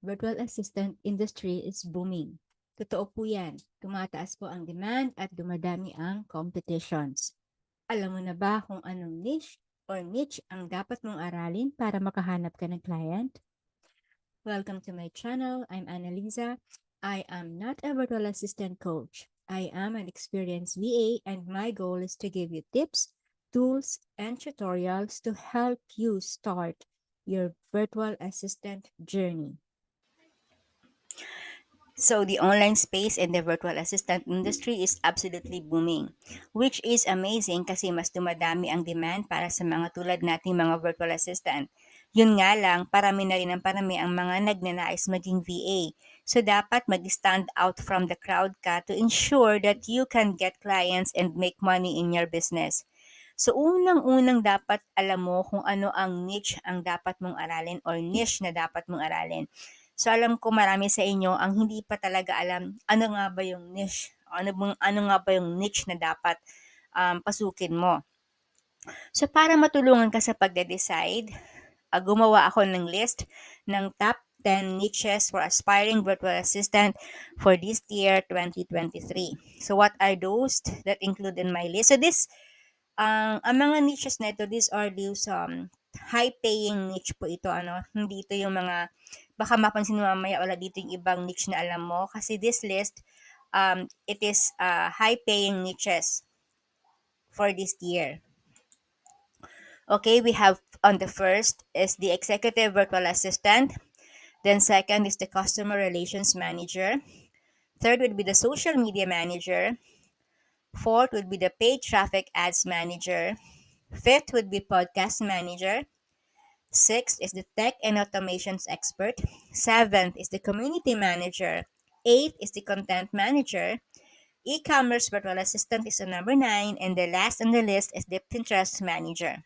virtual assistant industry is booming. Totoo po yan. Tumataas po ang demand at dumadami ang competitions. Alam mo na ba kung anong niche or niche ang dapat mong aralin para makahanap ka ng client? Welcome to my channel. I'm Annalisa. I am not a virtual assistant coach. I am an experienced VA and my goal is to give you tips, tools, and tutorials to help you start your virtual assistant journey. So the online space and the virtual assistant industry is absolutely booming, which is amazing kasi mas dumadami ang demand para sa mga tulad nating mga virtual assistant. Yun nga lang, parami na rin ang parami ang mga nagnanais maging VA. So dapat mag-stand out from the crowd ka to ensure that you can get clients and make money in your business. So unang-unang dapat alam mo kung ano ang niche ang dapat mong aralin or niche na dapat mong aralin. So alam ko marami sa inyo ang hindi pa talaga alam ano nga ba yung niche, ano nga ba yung niche na dapat pasukin mo. So para matulungan ka sa pagde-decide, gumawa ako ng list ng top 10 niches for aspiring virtual assistant for this year 2023. So what are those that include in my list? So ang mga niches na ito, these are these high-paying niche po ito. Hindi ito yung mga, baka mapansin mo mamaya wala dito yung ibang niche na alam mo. Kasi this list, it is high-paying niches for this year. Okay, we have on the first is the executive virtual assistant. Then second is the customer relations manager. Third would be the social media manager. Fourth would be the paid traffic ads manager. Fifth would be podcast manager. Sixth is the tech and automations expert. Seventh is the community manager. Eighth is the content manager. E-commerce virtual assistant is the number 9. And the last on the list is the Pinterest manager.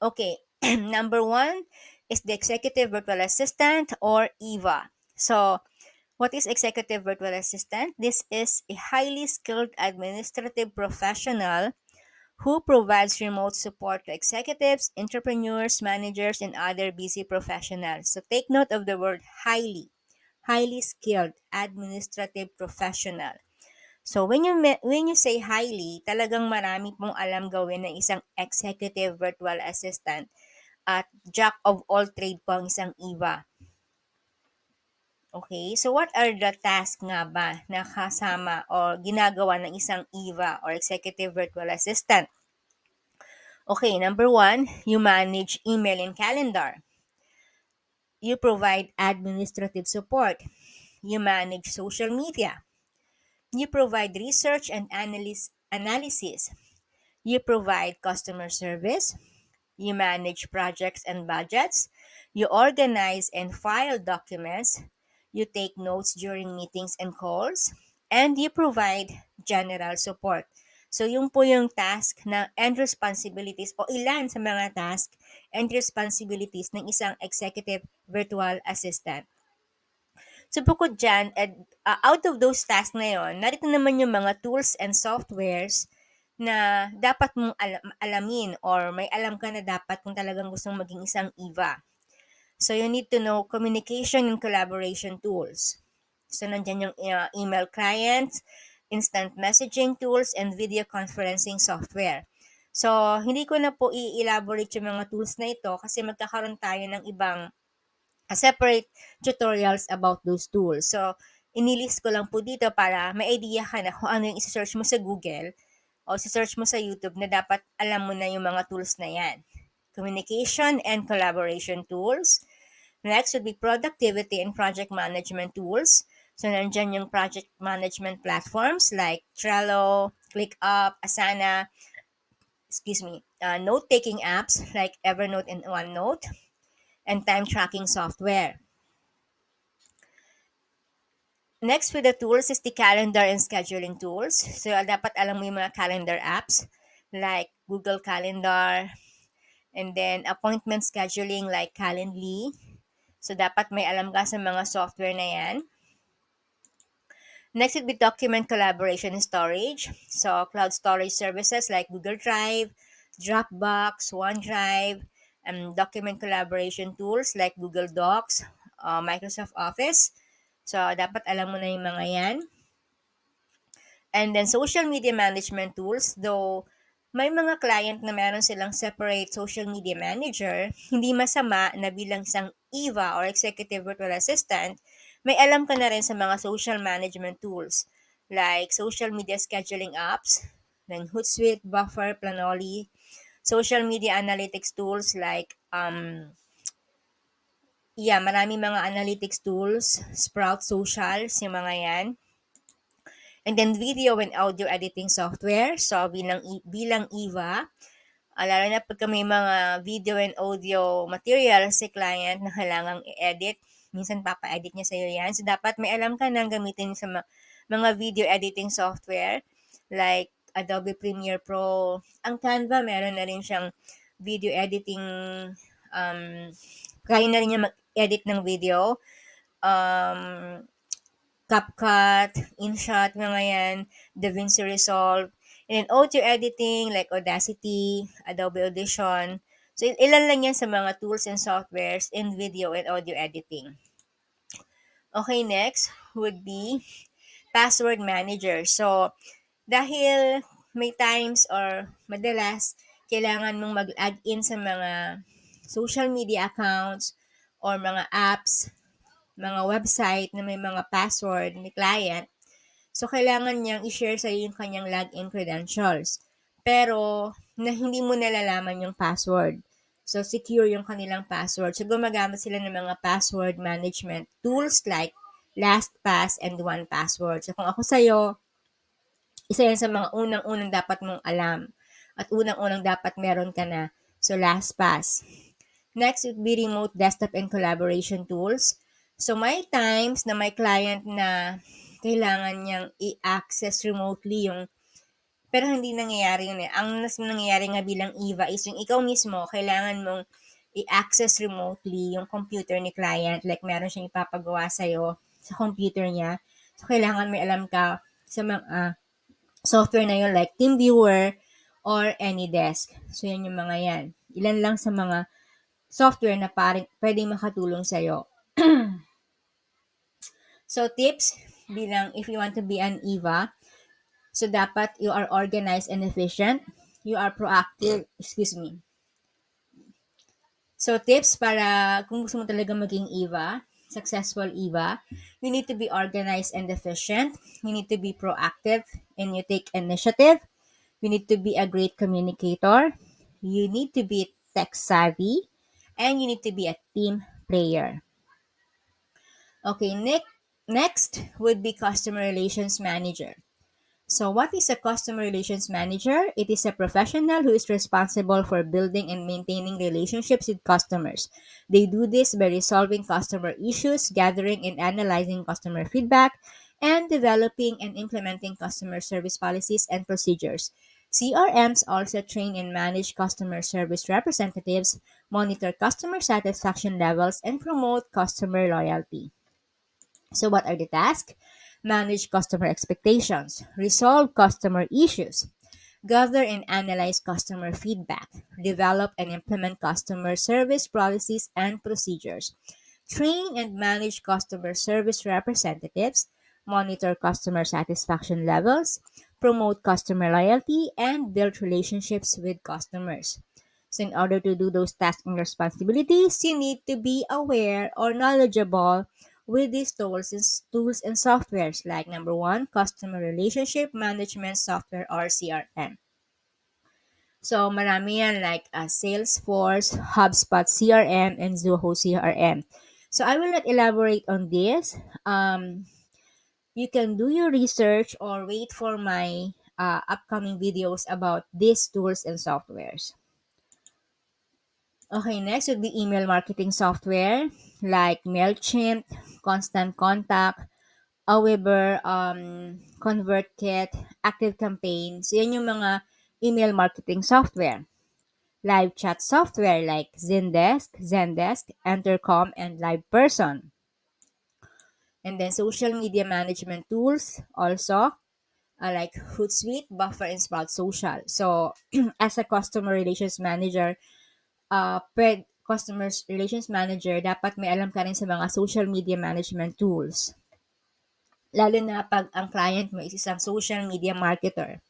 Okay, number 1 is the executive virtual assistant or EVA. So, what is executive virtual assistant? This is a highly skilled administrative professional who provides remote support to executives, entrepreneurs, managers, and other busy professionals. So take note of the word highly skilled administrative professional. So when you say highly, talagang marami pong alam gawin ng isang executive virtual assistant at jack of all trade po ang isang EVA. Okay, so what are the tasks nga ba na kasama o ginagawa ng isang EVA or executive virtual assistant? Okay, number 1, you manage email and calendar. You provide administrative support. You manage social media. You provide research and analysis. You provide customer service. You manage projects and budgets. You organize and file documents. You take notes during meetings and calls. And you provide general support. So, yung po yung task na and responsibilities o ilan sa mga task and responsibilities ng isang executive virtual assistant. So, bukod dyan, out of those tasks na yon, narito naman yung mga tools and softwares na dapat mong alamin or may alam ka na dapat kung talagang gustong maging isang EVA. So, you need to know communication and collaboration tools. So, nandyan yung email clients, instant messaging tools, and video conferencing software. So, hindi ko na po i-elaborate yung mga tools na ito kasi magkakaroon tayo ng ibang separate tutorials about those tools. So, inilist ko lang po dito para may idea ka na kung ano yung isi-search mo sa Google o isi-search mo sa YouTube na dapat alam mo na yung mga tools na yan. Communication and collaboration tools. Next would be productivity and project management tools. So, nandyan yung project management platforms like Trello, ClickUp, Asana, note-taking apps like Evernote and OneNote, and time tracking software. Next with the tools is the calendar and scheduling tools. So, dapat alam mo yung mga calendar apps like Google Calendar, and then appointment scheduling like Calendly. So, dapat may alam ka sa mga software na yan. Next would be document collaboration and storage. So, cloud storage services like Google Drive, Dropbox, OneDrive, document collaboration tools like Google Docs, Microsoft Office. So, dapat alam mo na yung mga yan. And then social media management tools, though may mga client na meron silang separate social media manager, hindi masama na bilang isang EVA or Executive Virtual Assistant, may alam ka na rin sa mga social management tools like social media scheduling apps, then Hootsuite, Buffer, Planoly, social media analytics tools like marami mga analytics tools, Sprout Socials, yung mga yan. And then video and audio editing software. So bilang EVA, lalo na pagka may mga video and audio material si client na kailangang i-edit, minsan papa-edit niya sa'yo yan. So dapat may alam ka nang gamitin sa mga video editing software like Adobe Premiere Pro. Ang Canva, meron na rin siyang video editing, um, kaya na rin niya mag-edit ng video. Um, CapCut, InShot, mga yan, DaVinci Resolve, and then audio editing like Audacity, Adobe Audition. So, ilan lang yan sa mga tools and softwares in video and audio editing. Okay, next would be password manager. So, dahil may times or madalas kailangan mong mag-log in sa mga social media accounts or mga apps, mga website na may mga password ni client, so kailangan niyang i-share sa'yo yung kanyang login credentials. Pero, na hindi mo nalalaman yung password. So, secure yung kanilang password. So, gumagamit sila ng mga password management tools like LastPass and 1Password. So, kung ako sa'yo, isa yan sa mga unang-unang dapat mong alam. At unang-unang dapat meron ka na. So, LastPass. Next would be remote desktop and collaboration tools. So, may times na may client na kailangan niyang i-access remotely yung, pero hindi nangyayari yun eh. Ang nangyayari nga bilang EVA is yung ikaw mismo, kailangan mong i-access remotely yung computer ni client. Like, meron siyang ipapagawa sa'yo sa computer niya. So, kailangan may alam ka sa mga software na yun like TeamViewer or AnyDesk. So, yan yung mga yan. Ilan lang sa mga software na pwedeng makatulong sa'yo. So, tips bilang if you want to be an EVA, so dapat you are organized and efficient. You are proactive, So, tips para kung gusto mo talaga maging EVA, successful EVA, you need to be organized and efficient. You need to be proactive and you take initiative. You need to be a great communicator. You need to be tech savvy. And you need to be a team player. Okay, next would be customer relations manager. So what is a customer relations manager? It is a professional who is responsible for building and maintaining relationships with customers. They do this by resolving customer issues, gathering and analyzing customer feedback, and developing and implementing customer service policies and procedures. CRMs also train and manage customer service representatives, monitor customer satisfaction levels, and promote customer loyalty. So what are the tasks? Manage customer expectations, resolve customer issues, gather and analyze customer feedback, develop and implement customer service policies and procedures, train and manage customer service representatives, monitor customer satisfaction levels, promote customer loyalty, and build relationships with customers. So, in order to do those tasks and responsibilities, you need to be aware or knowledgeable with these tools and softwares like number one, customer relationship management software or CRM. So, marami yan like Salesforce, HubSpot CRM, and Zoho CRM. So, I will not elaborate on this. You can do your research or wait for my upcoming videos about these tools and softwares. Okay, next would be email marketing software like MailChimp, Constant Contact, Aweber, ConvertKit, ActiveCampaign. So, yan yung mga email marketing software. Live chat software like Zendesk, Entercom, and LivePerson. And then social media management tools also like Hootsuite, Buffer, and Sprout Social. So, as a customer relations manager, customer relations manager, dapat may alam ka rin sa mga social media management tools. Lalo na pag ang client mo is isang social media marketer.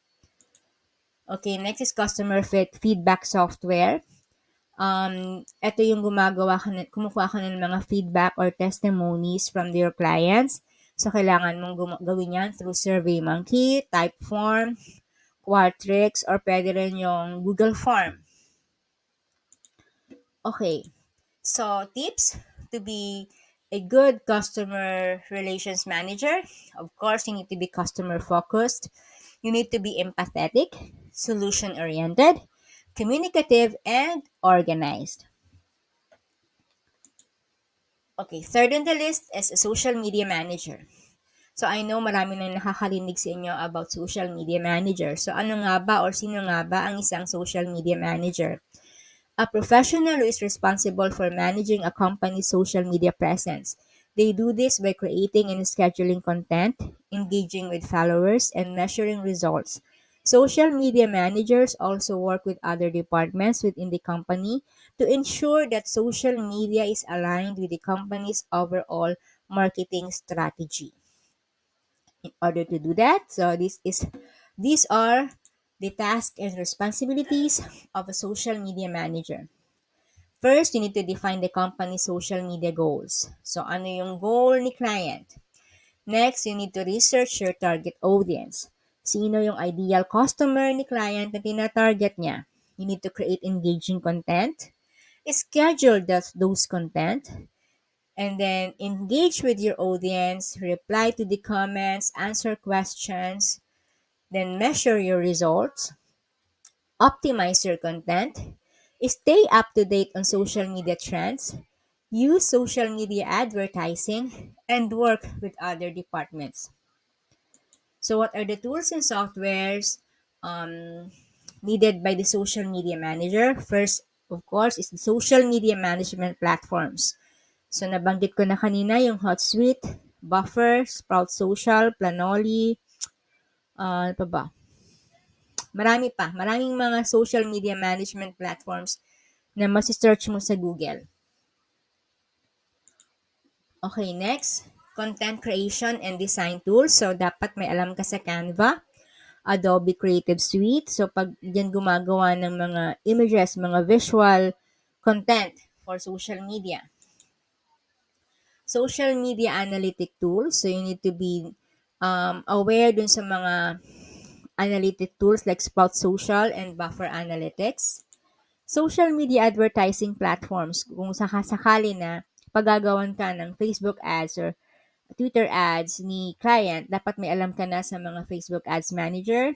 Okay, next is customer feedback software. Ito yung kumukuha ka ng mga feedback or testimonies from your clients. So, kailangan mong gawin yan through SurveyMonkey, Typeform, Qualtrics, or pwede rin yung Google Form. Okay, so tips to be a good customer relations manager. Of course, you need to be customer focused. You need to be empathetic, solution oriented, communicative, and organized. Okay, third on the list is a social media manager. So, I know marami na nakakarinig sa inyo about social media manager. So, ano nga ba or sino nga ba ang isang social media manager? A professional who is responsible for managing a company's social media presence. They do this by creating and scheduling content, engaging with followers, and measuring results. Social media managers also work with other departments within the company to ensure that social media is aligned with the company's overall marketing strategy. In order to do that, these are the tasks and responsibilities of a social media manager. First, you need to define the company's social media goals. So, ano yung goal ni client? Next, you need to research your target audience. Sino yung ideal customer ni client na tina-target niya? You need to create engaging content, schedule those content, and then engage with your audience, reply to the comments, answer questions, then measure your results, optimize your content, stay up to date on social media trends, use social media advertising, and work with other departments. So, what are the tools and softwares needed by the social media manager? First, of course, is the social media management platforms. So, nabanggit ko na kanina yung HotSuite, Buffer, Sprout Social, Planoly, ano pa ba? Marami pa. Maraming mga social media management platforms na masi-search mo sa Google. Okay, next. Content creation and design tools. So, dapat may alam ka sa Canva, Adobe Creative Suite. So, pag yan gumagawa ng mga images, mga visual content for social media. Social media analytic tools. So, you need to be aware dun sa mga analytic tools like Sprout Social and Buffer Analytics. Social media advertising platforms. Kung sakasakali na paggagawan ka ng Facebook ads or Twitter ads ni client, dapat may alam ka na sa mga Facebook ads manager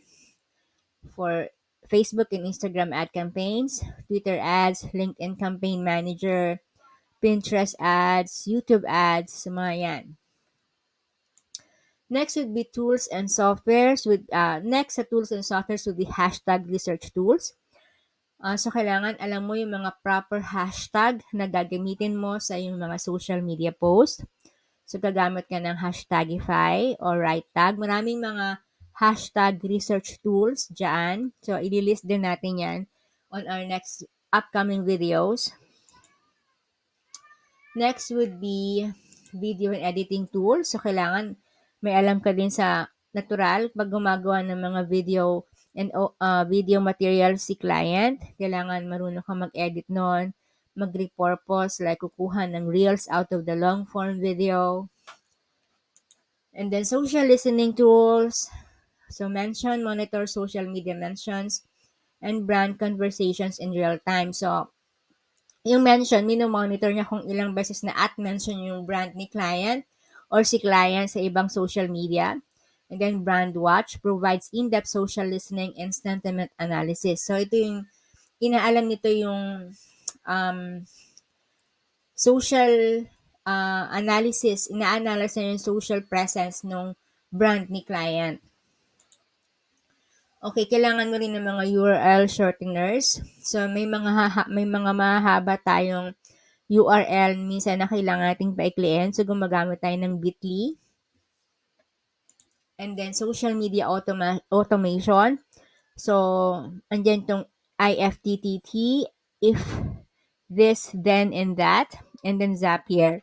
for Facebook and Instagram ad campaigns, Twitter ads, LinkedIn campaign manager, Pinterest ads, YouTube ads, sa mga yan. Next would be tools and softwares next sa tools and softwares would be hashtag research tools. So, kailangan alam mo yung mga proper hashtag na gagamitin mo sa yung mga social media post. So, gagamit ka ng Hashtagify or right tag. Maraming mga hashtag research tools dyan. So, ililist din natin yan on our next upcoming videos. Next would be video and editing tools. So, kailangan may alam ka din sa natural pag gumagawa ng mga video and video materials si client. Kailangan marunong ka mag-edit nun, mag-repurpose, like kukuha ng reels out of the long form video. And then social listening tools. So, mention, monitor social media mentions, and brand conversations in real time. So, yung mention, mino-monitor niya kung ilang beses na at-mention yung brand ni client or si client sa ibang social media. And then, brand watch provides in-depth social listening and sentiment analysis. So, ito yung, inaalam nito yung social analysis, ina-analyze na yung social presence ng brand ni client. Okay, kailangan mo rin ng mga URL shorteners. So, may mga mahaba tayong URL minsan na kailangan nating paikliin. So, gumagamit tayo ng bit.ly. And then, social media automation. So, andyan tong IFTTT, if this, then, and that, and then Zapier.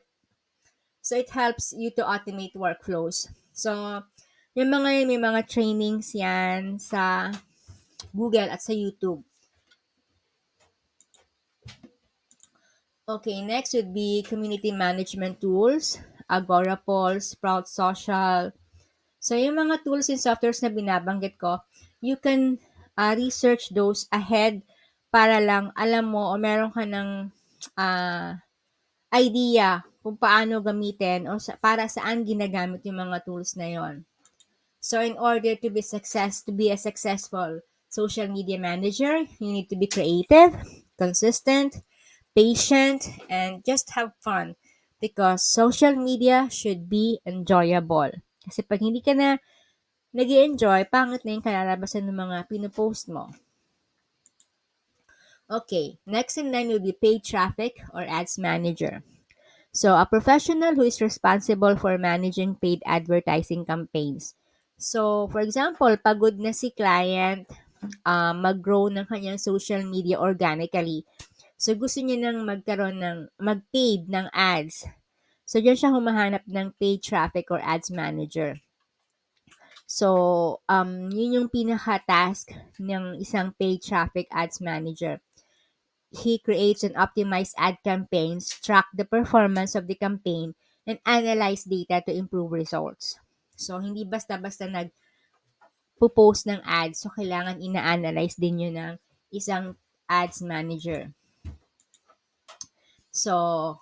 So it helps you to automate workflows. So, yung mga yun, may mga trainings yan sa Google at sa YouTube. Okay, next would be community management tools, Agora Pulse, Sprout Social. So, yung mga tools and softwares na binabanggit ko, you can research those ahead para lang alam mo o meron ka ng ah, idea kung paano gamitin o para saan ginagamit yung mga tools na yon. So in order to be a successful social media manager, you need to be creative, consistent, patient, and just have fun because social media should be enjoyable. Kasi pag hindi ka na nag-enjoy, pangit na yung kalalabasan ng mga pinopost mo. Okay, next in line will be paid traffic or ads manager. So, a professional who is responsible for managing paid advertising campaigns. So, for example, pagod na si client mag-grow ng kanyang social media organically. So, gusto niya nang magkaroon ng mag-paid ng ads. So, diyan siya humahanap ng paid traffic or ads manager. So, yun yung pinaka-task ng isang paid traffic ads manager. He creates and optimizes ad campaigns, track the performance of the campaign, and analyze data to improve results. So, hindi basta-basta nag-post ng ads. So, kailangan ina-analyze din yun ng isang ads manager. So,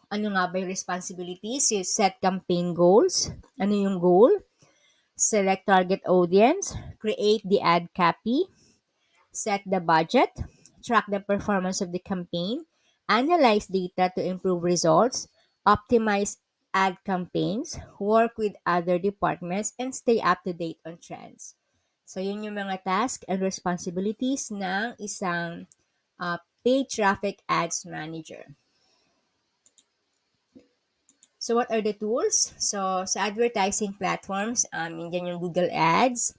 ano nga ba yung responsibilities? You set campaign goals. Ano yung goal? Select target audience. Create the ad copy. Set the budget, track the performance of the campaign, analyze data to improve results, optimize ad campaigns, work with other departments, and stay up to date on trends. So, yun yung mga tasks and responsibilities ng isang paid traffic ads manager. So, what are the tools? So, sa advertising platforms, yan yung Google Ads,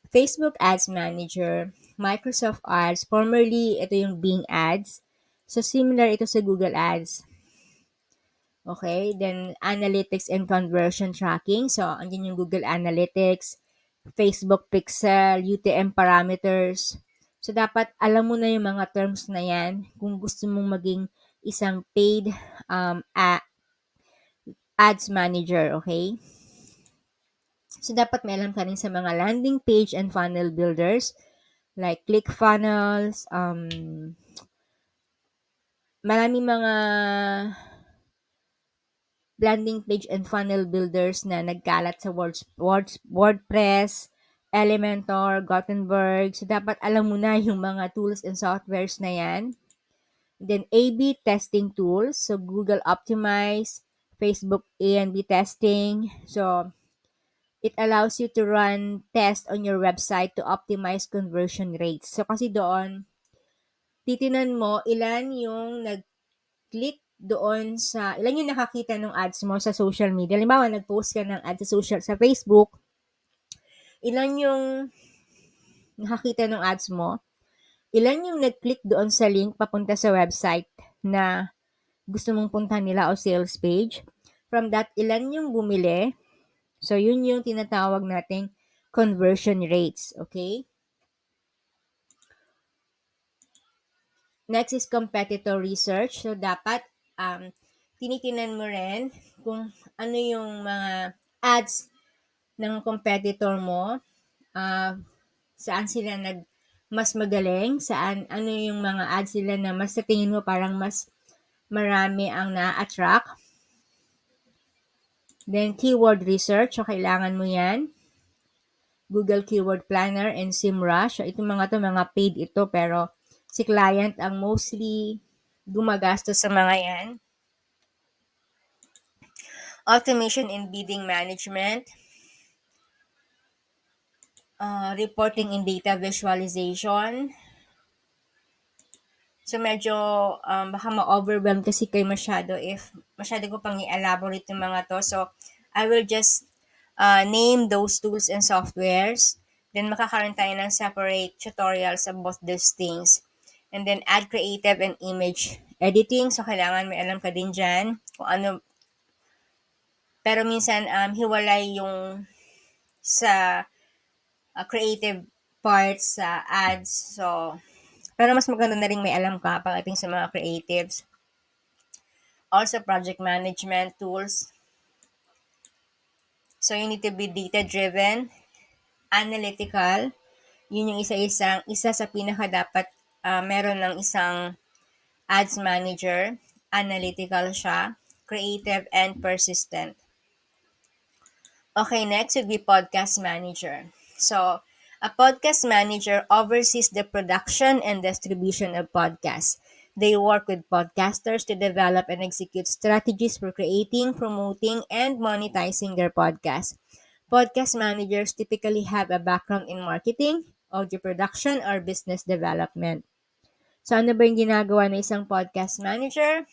Facebook Ads Manager, Microsoft Ads, formerly ito yung Bing Ads. So, similar ito sa Google Ads. Okay, then Analytics and Conversion Tracking. So, andyan yung Google Analytics, Facebook Pixel, UTM Parameters. So, dapat alam mo na yung mga terms na yan kung gusto mong maging isang paid ads manager, okay? So, dapat may alam ka rin sa mga landing page and funnel builders like ClickFunnels, maraming mga landing page and funnel builders na nagkalat sa WordPress, Elementor, Gutenberg. So, dapat alam mo na yung mga tools and softwares na yan. Then, A-B testing tools. So, Google Optimize, Facebook A&B testing. So, it allows you to run tests on your website to optimize conversion rates. So, kasi doon, titinan mo ilan yung nag-click doon sa, ilan yung nakakita ng ads mo sa social media. Halimbawa, nag-post ka ng ads sa Facebook, ilan yung nakakita ng ads mo, ilan yung nag-click doon sa link papunta sa website na gusto mong puntahan nila o sales page. From that, ilan yung bumili. So, yun yung tinatawag nating conversion rates. Okay? Next is competitor research. So, dapat tinitinan mo rin kung ano yung mga ads ng competitor mo, saan sila mas magaling, ano yung mga ads sila na mas sa tingin mo parang mas marami ang na-attract. Then, keyword research. So, kailangan mo yan. Google Keyword Planner and SEMrush. So, itong mga paid ito, pero si client ang mostly gumagastos sa mga yan. Automation in bidding management, reporting in data visualization. So, medyo baka ma-overwhelm kasi kayo masyado if masyado ko pang i-elaborate yung mga to. So, I will just name those tools and softwares. Then, makakaroon tayo ng separate tutorials about those things. And then, add creative and image editing. So, kailangan may alam ka din dyan kung ano. Pero minsan, hiwalay yung sa creative parts sa ads. So, pero mas maganda na rin may alam ka pagdating sa mga creatives. Also, project management tools. So, you need to be data-driven, analytical. Yun yung isa sa pinaka dapat meron ng isang ads manager. Analytical siya, creative, and persistent. Okay, next would be podcast manager. So, a podcast manager oversees the production and distribution of podcasts. They work with podcasters to develop and execute strategies for creating, promoting, and monetizing their podcasts. Podcast managers typically have a background in marketing, audio production, or business development. So, ano ba yung ginagawa ng isang podcast manager?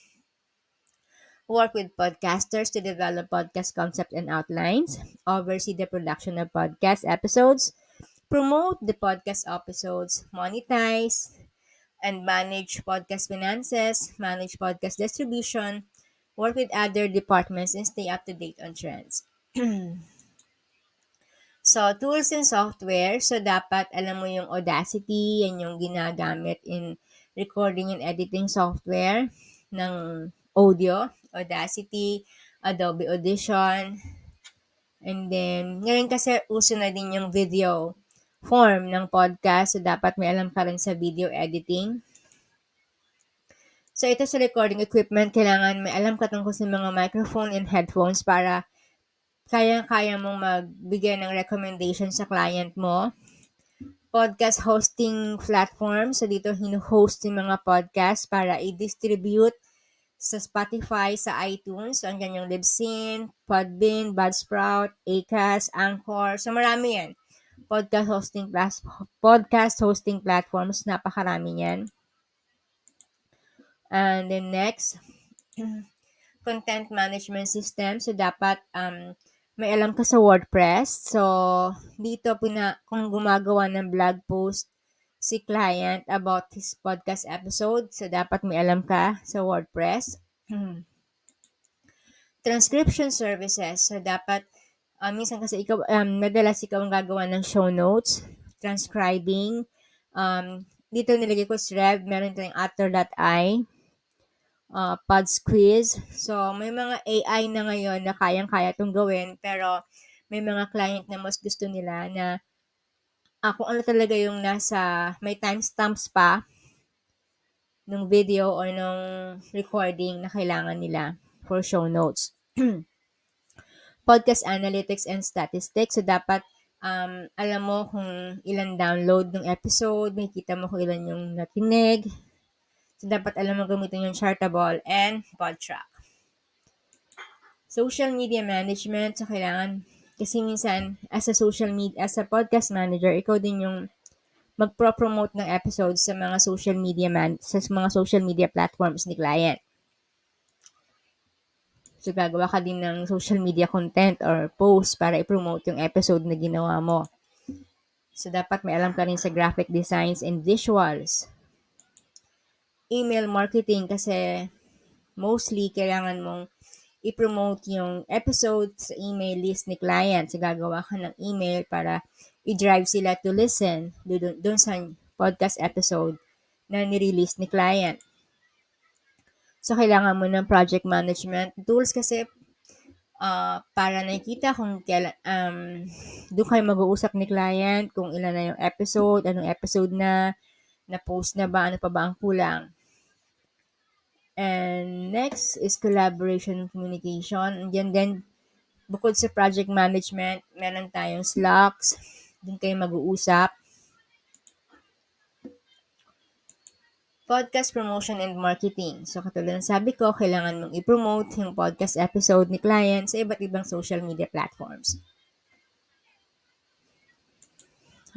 Work with podcasters to develop podcast concepts and outlines, oversee the production of podcast episodes, promote the podcast episodes, monetize, and manage podcast finances, manage podcast distribution, work with other departments, and stay up to date on trends. So, tools and software. So, dapat alam mo yung Audacity, yan yung ginagamit in recording and editing software ng audio. Audacity, Adobe Audition, and then, ngayon kasi uso na din yung video form ng podcast. So, dapat may alam ka rin sa video editing. So, ito sa recording equipment, kailangan may alam ka tungkol sa mga microphone and headphones para kaya mong magbigay ng recommendation sa client mo. Podcast hosting platform. So, dito hino-host yung mga podcast para i-distribute sa Spotify, sa iTunes. So, andyan yung Libsyn, Podbean, Buzzsprout, Acast, Anchor. So, marami yan. Podcast hosting platforms. Napakarami yan. And then next, content management system. So, dapat may alam ka sa WordPress. So, dito kung gumagawa ng blog post si client about his podcast episode, so dapat may alam ka sa WordPress. Transcription services. So, dapat minsan kasi madalas ikaw ang gagawa ng show notes, transcribing. Dito nilagay ko si Rev, meron tayong Actor.ai, Pods Quiz. So, may mga AI na ngayon na kayang-kaya itong gawin, pero may mga client na mas gusto nila na kung ano talaga yung may timestamps pa ng video or ng recording na kailangan nila for show notes. Podcast analytics and statistics. So, dapat alam mo kung ilan download ng episode, makikita mo kung ilan yung nakinig. So, dapat alam mo gamitin yung Chartable and Podtrack. Social media management. So, kailangan, kasi minsan, as a podcast manager, ikaw din yung magpro-promote ng episodes sa mga social media platforms ni client. So, gagawa ka din ng social media content or post para i-promote yung episode na ginawa mo. So, dapat may alam ka rin sa graphic designs and visuals. Email marketing kasi mostly kailangan mong i-promote yung episode sa email list ni client. So, gagawa ka ng email para i-drive sila to listen doon sa podcast episode na nirelease ni client. So, kailangan mo ng project management tools kasi para nakikita kung kailan, doon kayo mag-uusap ni client kung ilan na yung episode, anong episode na post na ba, ano pa ba ang kulang. And next is collaboration and communication. Diyan din, bukod sa project management, meron tayong Slacks, doon kayo mag-uusap. Podcast promotion and marketing. So, katulad ng sabi ko, kailangan mong i-promote yung podcast episode ni client sa iba't ibang social media platforms.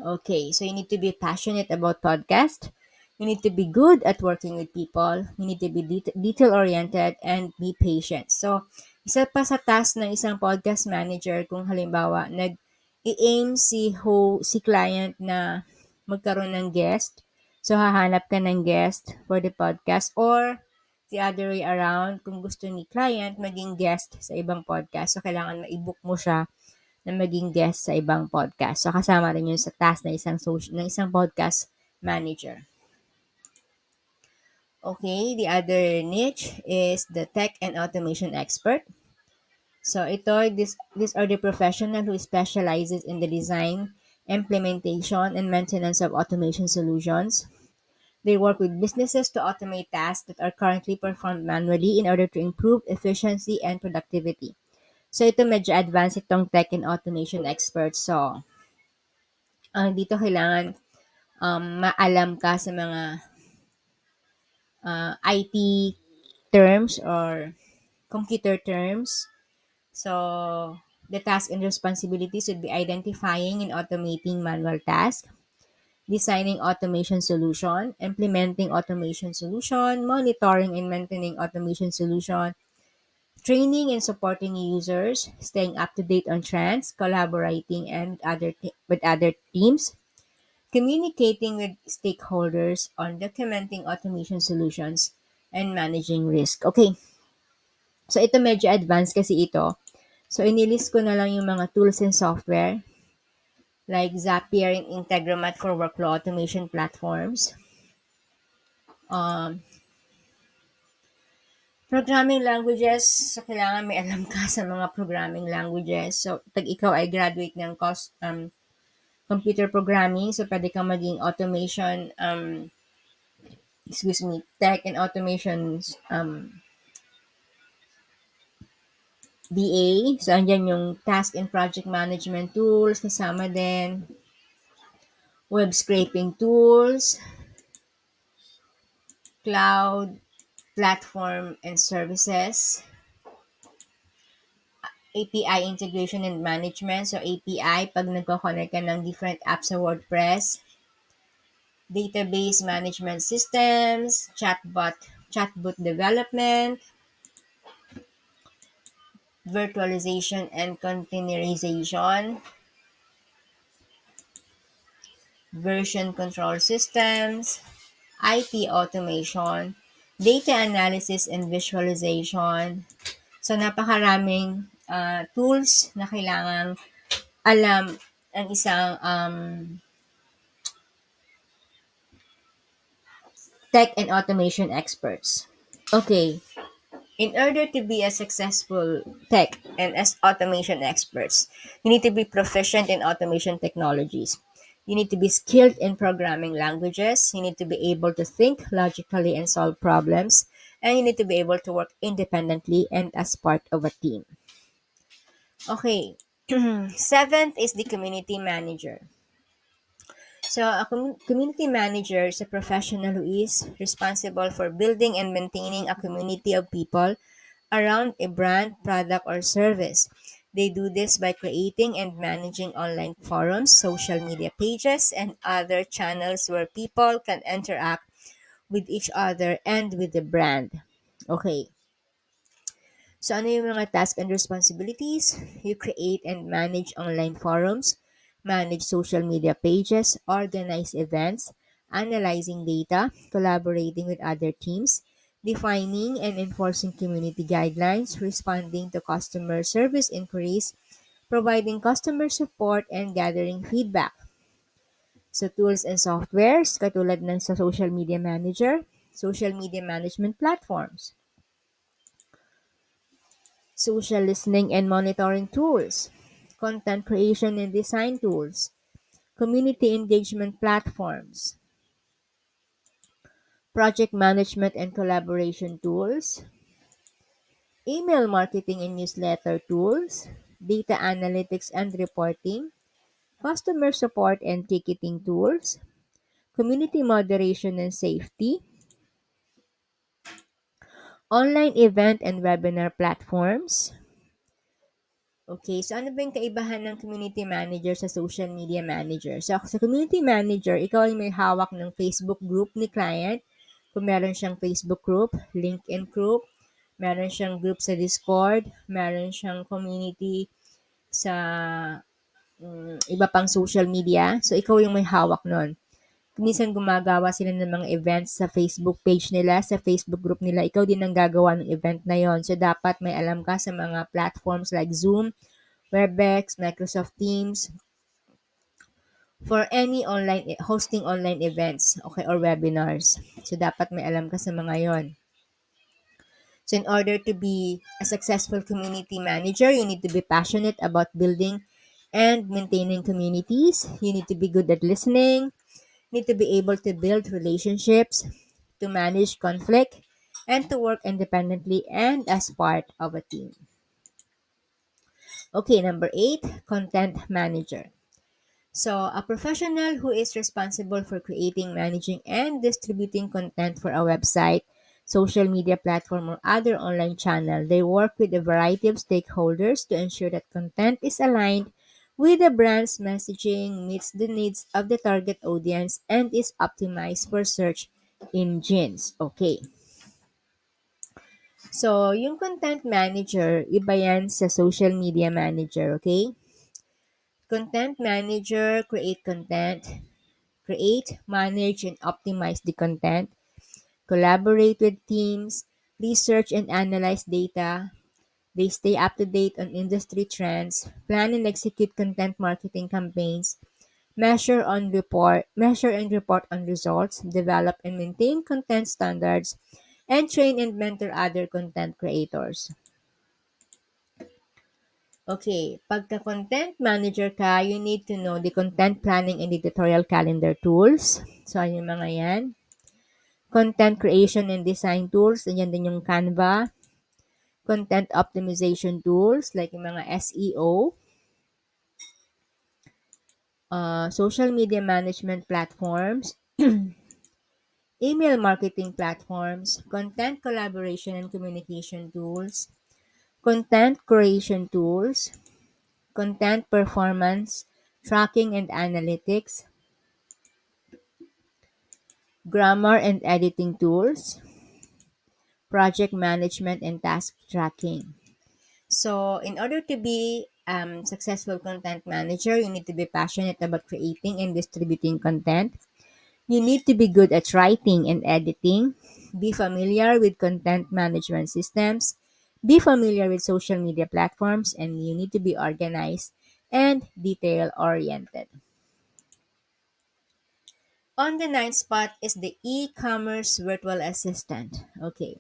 Okay, so you need to be passionate about podcast. You need to be good at working with people. You need to be detail-oriented and be patient. So, isa pa sa task ng isang podcast manager kung halimbawa nag-i-aim si client na magkaroon ng guest. So, hahanap ka ng guest for the podcast or The other way around, kung gusto ni client maging guest sa ibang podcast, so kailangan ma-book mo siya na maging guest sa ibang podcast. So kasama rin yun sa task ng isang podcast manager. Okay, the other niche is the tech and automation expert. So these are the professional who specializes in the design, implementation, and maintenance of automation solutions. They work with businesses to automate tasks that are currently performed manually in order to improve efficiency and productivity. So ito medyo advanced itong tech and automation experts. So dito kailangan maalam ka sa mga IT terms or computer terms. So the task and responsibilities would be identifying and automating manual tasks, designing automation solution, implementing automation solution, monitoring and maintaining automation solution, training and supporting users, staying up to date on trends, collaborating and with other teams, communicating with stakeholders on documenting automation solutions, and managing risk. Okay, so ito medyo advanced kasi ito. So inilist ko na lang yung mga tools and software like Zapier and Integromat for workflow automation platforms. Um, Programming languages, so kailangan may alam ka sa mga programming languages. So, pag ikaw ay graduate ng computer programming, so pwede kang maging automation, tech and automations BA. So, andyan yung task and project management tools, kasama din web scraping tools, cloud platform and services, API integration and management. So, API, pag nagko-connect ka ng different apps sa WordPress, database management systems, chatbot development, virtualization and containerization, version control systems, IT automation, data analysis and visualization. So, napakaraming tools na kailangang alam ang isang tech and automation experts. Okay, in order to be a successful tech and as automation experts, you need to be proficient in automation technologies. You need to be skilled in programming languages. You need to be able to think logically and solve problems. And you need to be able to work independently and as part of a team. Okay, seventh is the community manager. So, a community manager is a professional who is responsible for building and maintaining a community of people around a brand, product, or service. They do this by creating and managing online forums, social media pages, and other channels where people can interact with each other and with the brand. Okay. So, ano yung mga tasks and responsibilities? You create and manage online forums, manage social media pages, organize events, analyzing data, collaborating with other teams, defining and enforcing community guidelines, responding to customer service inquiries, providing customer support, and gathering feedback. So, tools and softwares, katulad ng sa social media manager, social media management platforms, social listening and monitoring tools, content creation and design tools, community engagement platforms, project management and collaboration tools, email marketing and newsletter tools, data analytics and reporting, customer support and ticketing tools, community moderation and safety, online event and webinar platforms. Okay, so ano ba yung kaibahan ng community manager sa social media manager? So, sa community manager, ikaw ay may hawak ng Facebook group ni client. Kung meron siyang Facebook group, LinkedIn group, meron siyang group sa Discord, meron siyang community sa iba pang social media. So, ikaw yung may hawak nun. Minsan gumagawa sila ng mga events sa Facebook page nila, sa Facebook group nila, ikaw din ang gagawa ng event na yon. So, dapat may alam ka sa mga platforms like Zoom, Webex, Microsoft Teams, for any hosting online events, okay, or webinars. So, dapat may alam ka sa mga yon. So, in order to be a successful community manager, you need to be passionate about building and maintaining communities. You need to be good at listening, need to be able to build relationships, to manage conflict, and to work independently and as part of a team. Okay, number 8, content manager. So, a professional who is responsible for creating, managing, and distributing content for a website, social media platform, or other online channel. They work with a variety of stakeholders to ensure that content is aligned with the brand's messaging, meets the needs of the target audience, and is optimized for search engines. Okay. So, yung content manager, iba yan sa social media manager, okay? Content manager, create, manage, and optimize the content, collaborate with teams, research and analyze data. They stay up to date on industry trends, plan and execute content marketing campaigns, measure and report on results, develop and maintain content standards, and train and mentor other content creators. Okay, pagka content manager ka, you need to know the content planning and editorial calendar tools. So, ano yung mga yan? Content creation and design tools, ayan din yung Canva. Content optimization tools, like yung mga SEO. Social media management platforms. Email marketing platforms. Content collaboration and communication tools. Content creation tools. Content performance, tracking and analytics, grammar and editing tools, project management and task tracking. So, in order to be successful content manager, you need to be passionate about creating and distributing content. You need to be good at writing and editing, be familiar with content management systems, be familiar with social media platforms, and you need to be organized and detail oriented. On the ninth spot is the e-commerce virtual assistant. Okay.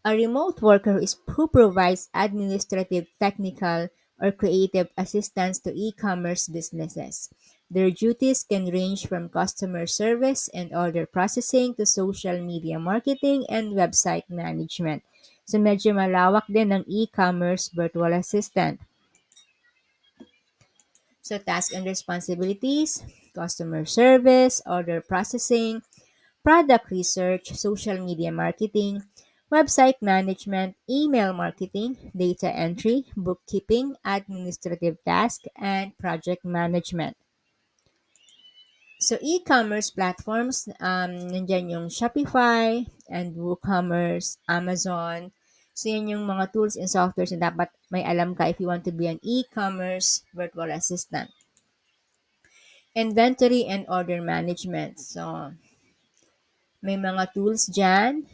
A remote worker is who provides administrative, technical, or creative assistance to e-commerce businesses. Their duties can range from customer service and order processing to social media marketing and website management. So medyo malawak din ang e-commerce virtual assistant. So tasks and responsibilities, customer service, order processing, product research, social media marketing, website management, email marketing, data entry, bookkeeping, administrative tasks, and project management. So, e-commerce platforms, nandyan yung Shopify and WooCommerce, Amazon. So, yan yung mga tools and softwares na dapat may alam ka if you want to be an e-commerce virtual assistant. Inventory and order management. So, may mga tools dyan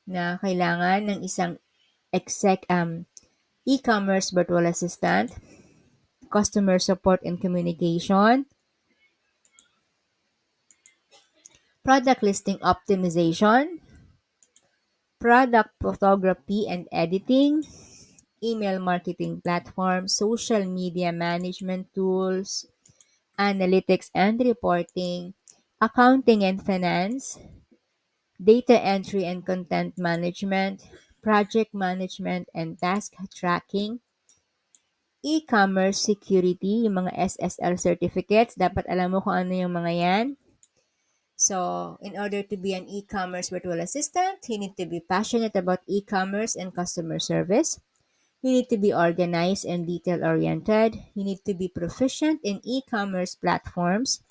na kailangan ng isang e-commerce virtual assistant, customer support and communication, product listing optimization, product photography and editing, email marketing platform, social media management tools, analytics and reporting, accounting and finance, data entry and content management, project management and task tracking, e-commerce security, yung mga SSL certificates, dapat alam mo kung ano yung mga yan. So, in order to be an e-commerce virtual assistant, you need to be passionate about e-commerce and customer service. You need to be organized and detail-oriented. You need to be proficient in e-commerce platforms.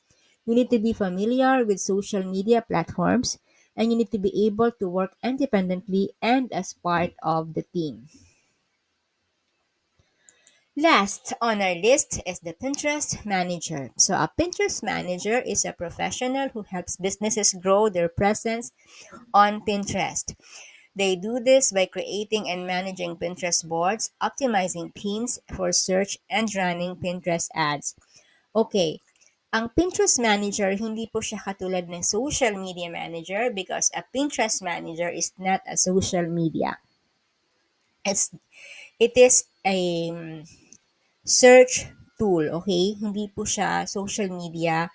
You need to be familiar with social media platforms. And you need to be able to work independently and as part of the team. Last on our list is the Pinterest Manager. So, a Pinterest Manager is a professional who helps businesses grow their presence on Pinterest. They do this by creating and managing Pinterest boards, optimizing pins for search, and running Pinterest ads. Okay, ang Pinterest Manager, hindi po siya katulad ng social media manager because a Pinterest Manager is not a social media. It's, it is a search tool, okay? Hindi po siya social media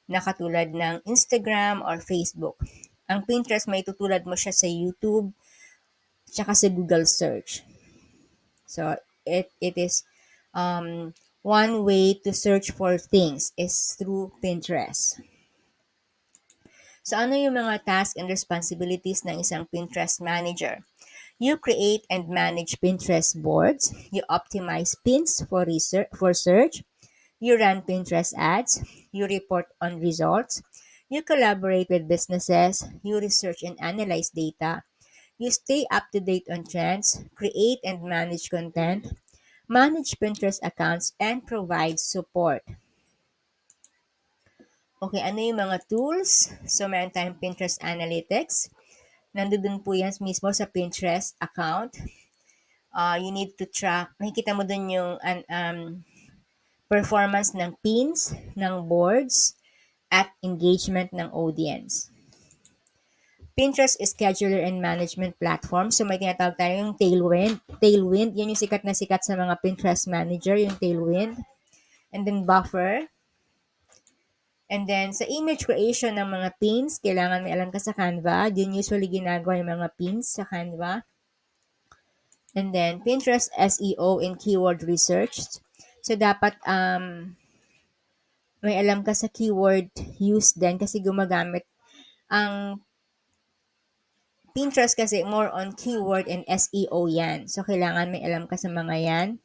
na katulad ng Instagram or Facebook. Ang Pinterest, may tutulad mo siya sa YouTube tsaka sa Google search. So, it is one way to search for things is through Pinterest. So, ano yung mga tasks and responsibilities ng isang Pinterest manager? You create and manage Pinterest boards. You optimize pins for research, for search. You run Pinterest ads. You report on results. You collaborate with businesses. You research and analyze data. You stay up to date on trends, create and manage content, manage Pinterest accounts, and provide support. Okay, ano yung mga tools? So, meron tayong Pinterest Analytics. Nandun po yan mismo sa Pinterest account. You need to track, makikita mo dun yung performance ng pins, ng boards, at engagement ng audience. Pinterest is scheduler and management platform. So may tinatawag tayo yung Tailwind. Tailwind, yan yung sikat sa mga Pinterest manager, yung Tailwind. And then Buffer. And then sa image creation ng mga pins, kailangan may alam ka sa Canva. Yun usually ginagawa yung mga pins sa Canva. And then Pinterest SEO and keyword research. So dapat may alam ka sa keyword use din kasi gumagamit ang Pinterest kasi more on keyword and SEO yan. So, kailangan may alam ka sa mga yan.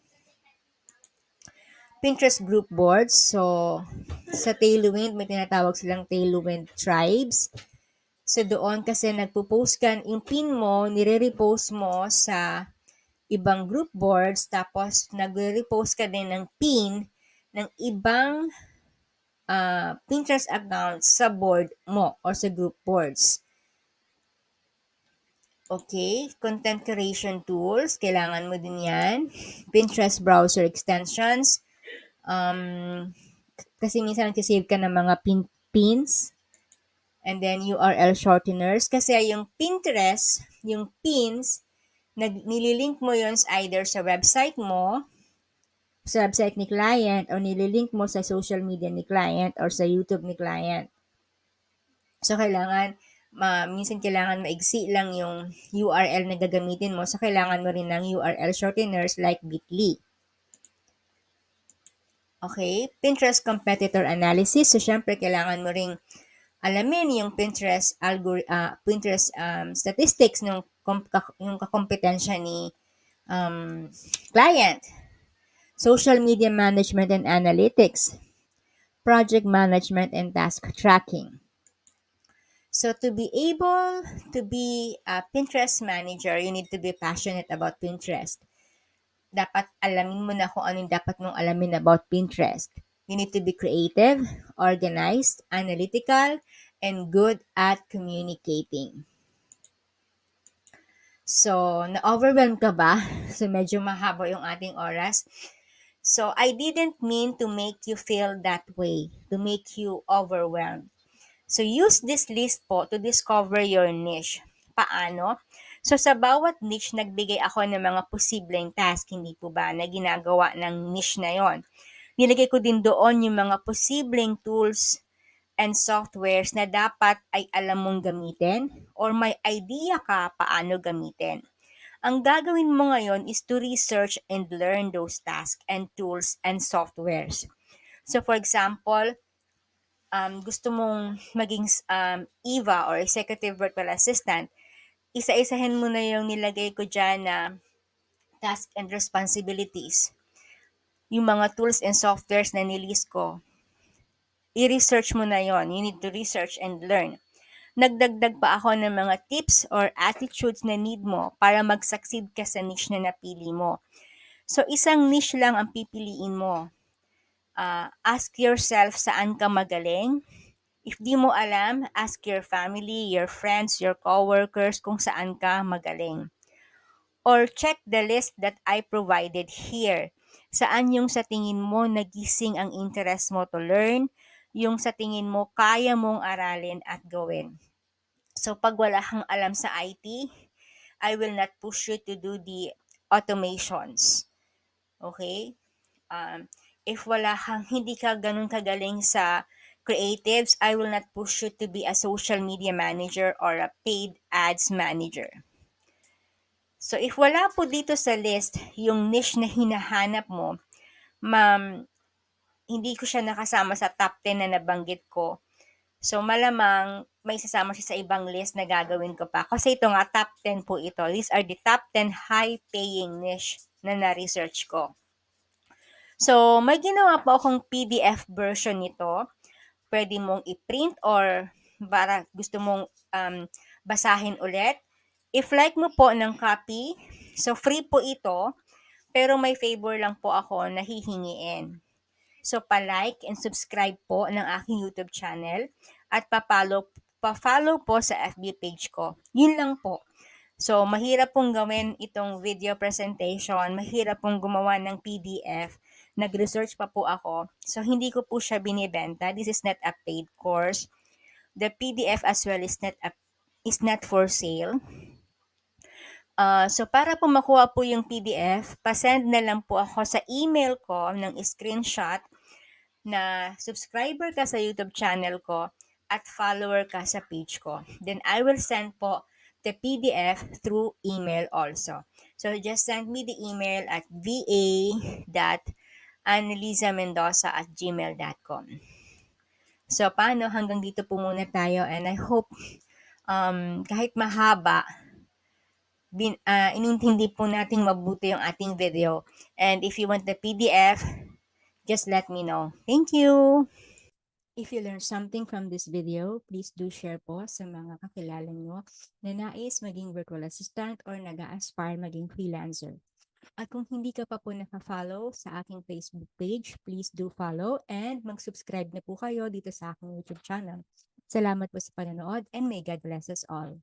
Pinterest group boards. So, sa Tailwind, may tinatawag silang Tailwind tribes. So, doon kasi nagpo-post ka, yung pin mo, nire-repost mo sa ibang group boards, tapos nagre-repost ka din ng pin ng ibang Pinterest accounts sa board mo or sa group boards. Okay, content creation tools, kailangan mo din yan. Pinterest browser extensions, um, kasi minsan nagsisave ka ng mga pins, and then URL shorteners, kasi yung Pinterest, yung pins, nililink mo yun either sa website mo, sa website ni client, o nililink mo sa social media ni client or sa YouTube ni client. So, minsan kailangan maigsi lang yung URL na gagamitin mo. So, kailangan mo rin ng URL shorteners like bit.ly. Okay? Pinterest competitor analysis. So, syempre, kailangan mo ring alamin yung Pinterest statistics yung kakompetensya ni client. Social media management and analytics. Project management and task tracking. So to be able to be a Pinterest manager, you need to be passionate about Pinterest. Dapat alamin mo na kung anong dapat mong alamin about Pinterest. You need to be creative, organized, analytical, and good at communicating. So, na-overwhelm ka ba? So, medyo mahaba yung ating oras. So, I didn't mean to make you feel that way, to make you overwhelmed. So, use this list po to discover your niche. Paano? So, sa bawat niche, nagbigay ako ng mga posibleng task, hindi po ba, na ginagawa ng niche na yon. Nilagay ko din doon yung mga posibleng tools and softwares na dapat ay alam mong gamitin or may idea ka paano gamitin. Ang gagawin mo ngayon is to research and learn those tasks and tools and softwares. So, for example, gusto mong maging EVA or Executive Virtual Assistant, isa-isahin mo na yung nilagay ko dyan na task and responsibilities. Yung mga tools and softwares na nilist ko, i-research mo na yon. You need to research and learn. Nagdagdag pa ako ng mga tips or attitudes na need mo para mag-succeed ka sa niche na napili mo. So, isang niche lang ang pipiliin mo. Ask yourself saan ka magaling. If di mo alam, ask your family, your friends, your coworkers kung saan ka magaling. Or check the list that I provided here. Saan yung sa tingin mo nagising ang interest mo to learn, yung sa tingin mo kaya mong aralin at gawin. So pag wala kang alam sa IT, I will not push you to do the automations. Okay? Um, if wala kang, hindi ka ganun kagaling sa creatives, I will not push you to be a social media manager or a paid ads manager. So if wala po dito sa list yung niche na hinahanap mo, ma'am, hindi ko siya nakasama sa top 10 na nabanggit ko. So malamang may sasama siya sa ibang list na gagawin ko pa. Kasi ito nga, top 10 po ito. These are the top 10 high-paying niche na na-research ko. So, may ginawa po akong PDF version nito. Pwede mong i-print or para gusto mong basahin ulit. If like mo po ng copy, so free po ito, pero may favor lang po ako na hihingiin. So, pa-like and subscribe po ng aking YouTube channel at pa-follow po sa FB page ko. Yun lang po. So, mahirap pong gawin itong video presentation, mahirap pong gumawa ng PDF. Nag-research pa po ako. So, hindi ko po siya binibenta. This is not a paid course. The PDF as well is not for sale. So, para po makuha po yung PDF, pasend na lang po ako sa email ko ng screenshot na subscriber ka sa YouTube channel ko at follower ka sa page ko. Then I will send po the PDF through email also. So just send me the email at va.annalizamendoza@gmail.com. So paano, hanggang dito po muna tayo, and I hope kahit mahaba, inintindi po nating mabuti yung ating video. And if you want the PDF, just let me know. Thank you! If you learned something from this video, please do share po sa mga kakilala nyo na nais maging virtual assistant or nag-a-aspire maging freelancer. At kung hindi ka pa po naka-follow sa aking Facebook page, please do follow and mag-subscribe na po kayo dito sa aking YouTube channel. Salamat po sa panonood and may God bless us all.